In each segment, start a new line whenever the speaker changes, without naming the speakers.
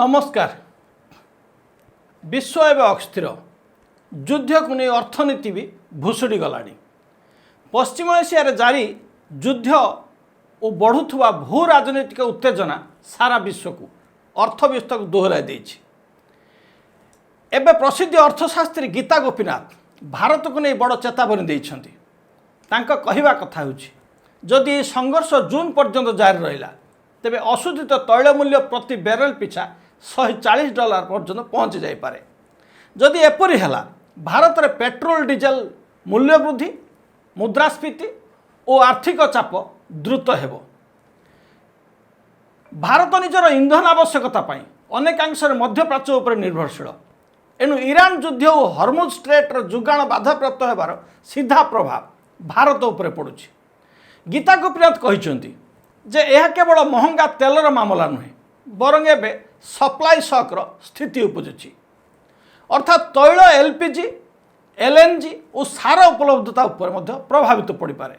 नमस्कार। विश्व एवं अस्थिर युद्ध को नहीं अर्थनीति भी भुशुड़ी गलानी। पश्चिम एशिया जारी युद्ध और बढ़ुवा भू राजनीतिक उत्तेजना सारा विश्व को अर्थव्यवस्था को दोहराई देछि। एबे प्रसिद्ध अर्थशास्त्री गीता गोपीनाथ भारत को नहीं बड़ चेतावनी देइछन्ति। तांका कहिबा कथा होछि जदि संघर्ष जून पर्यंत जारी रहिला तेबे अशोधित तैल मूल्य प्रति बैरेल पिछा $140 पर्यंत पहुँच जाइपारे। जदि एपरि हैला भारत में पेट्रोल डीजेल मूल्य वृद्धि, मुद्रास्फीति और आर्थिक चाप द्रुत हेबो। भारत निजर इंधन आवश्यकता पाई अनेकांश मध्यप्राच्य उपर निर्भरशील। एणु ईरान युद्ध और हरमुज स्ट्रेट्र जोगाण बाधाप्राप्त होबार सीधा प्रभाव भारत उपर पड़ुछि। गीता गोपीनाथ कहिसेंति जे यह केवल महंगा तेलर मामला नुहे बरং एबे सप्लाई शॉकर स्थिति उपजुछि। अर्थात तैल, एलपीजी, एलएनजी और सार उपलब्धता उपर मध्य प्रभावित पड़ पारे,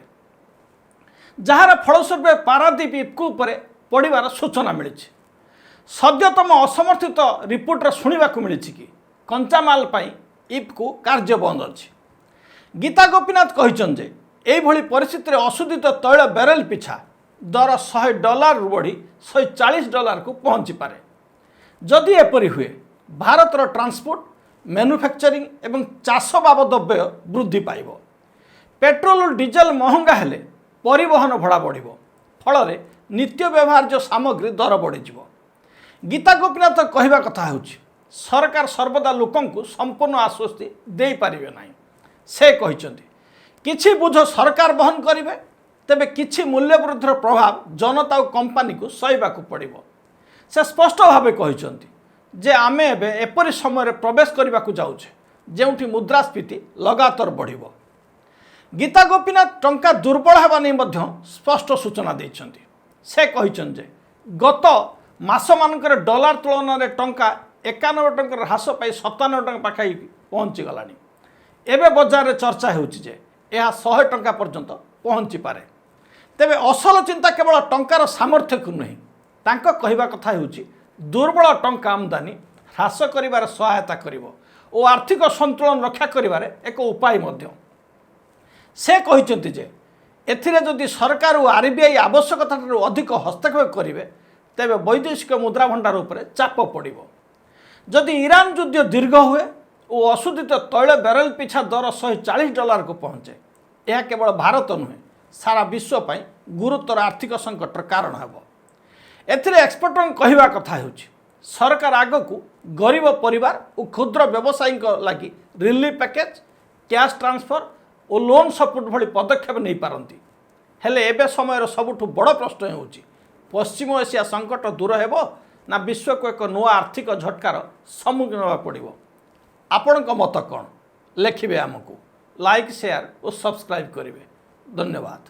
जार फलस्वरूप पारादीप इपकू उपर पड़ार सूचना मिली। सद्यतम असमर्थित रिपोर्टर शुणा मिली कि कंचामाल इपकू कार्य बंद अच्छी। गीता गोपीनाथ कहते यही परिस्थिति अशोधित तैल बैरेल पिछा दर $100 बढ़ी $140 को पहुँची पारे। जदि एपरि हुए भारतर ट्रांसपोर्ट, मैन्युफैक्चरिंग एवं चाष बाबद व्यय वृद्धि पाइब। पेट्रोल और डीजेल महंगा हेले परिवहन भड़ा बढ़िबो, फल नित्य व्यवहार्य सामग्री दर बढ़ीज। गीता गोपीनाथ कहवा कथा होछि सरकार सर्वदा लोकों को संपूर्ण आश्वस्ति दे पारिबे नाही। से कहिसेंति किछि बुझ सरकार बहन करिवे तेबे किछि मूल्य वृद्धिर प्रभाव जनता और कंपनी को सहिबाकू पड़िबो। से स्पष्ट भाव कहिसेंति जे आमे एबे एपरि समय प्रवेश करबाकू जाउछे जेउठी मुद्रास्फीति लगातार बढ़िबो। गीता गोपीनाथ टंका दुर्बल हेबा नै मध्य स्पष्ट सूचना दैछन्ति। से कहिसेंति जे गत मास मानकर डॉलर तुलन में टंका 91 टंकार ह्रास पाई 97 टंका पाखाई पहुँची गलानी। एबे बजार रे चर्चा होछि जे यह 100 टंका पर्यंत पहुँची पारे। तेबे असल चिंता केवल टंकार सामर्थ्य को नहीं, तांको कहवा कथा होछि दुर्बल टंका आमदानी ह्रास करिवार सहायता करिवो और आर्थिक संतुलन रक्षा करिवार एक उपाय मध्य। से कहिसेंति जे एथिरे जदि सरकार और आरबीआई आवश्यकता अधिक हस्तक्षेप करिवे तेबे वैदेशिक मुद्रा भंडार उपरे चाप पड़िबो। जदि ईरान युद्ध दीर्घ हुए और अशोधित तैल बैरेल पिछा दर $140 को पहुँचे, यह केवल भारत नुहे सारा विश्व पर गुरुतर आर्थिक संकटर कारण हेबो। एथिरे एक्सपर्टों कहवा कथा होछि सरकार आग को गरीब परिवार और क्षुद्र व्यवसायी लगी रिलीफ पैकेज, कैश ट्रांसफर और लोन सपोर्ट भली पदक्षेप नहीं पारंती। हेले एबे समय सबुठु बड़ प्रश्न होछि पश्चिम एशिया संकट दूर हेबो ना विश्व को एक नया आर्थिक झटकार सम्मुखीन होगा पड़ो। आपण मत कौन लिखिए आमको लाइक, शेयर और सब्सक्राइब करेंगे। धन्यवाद।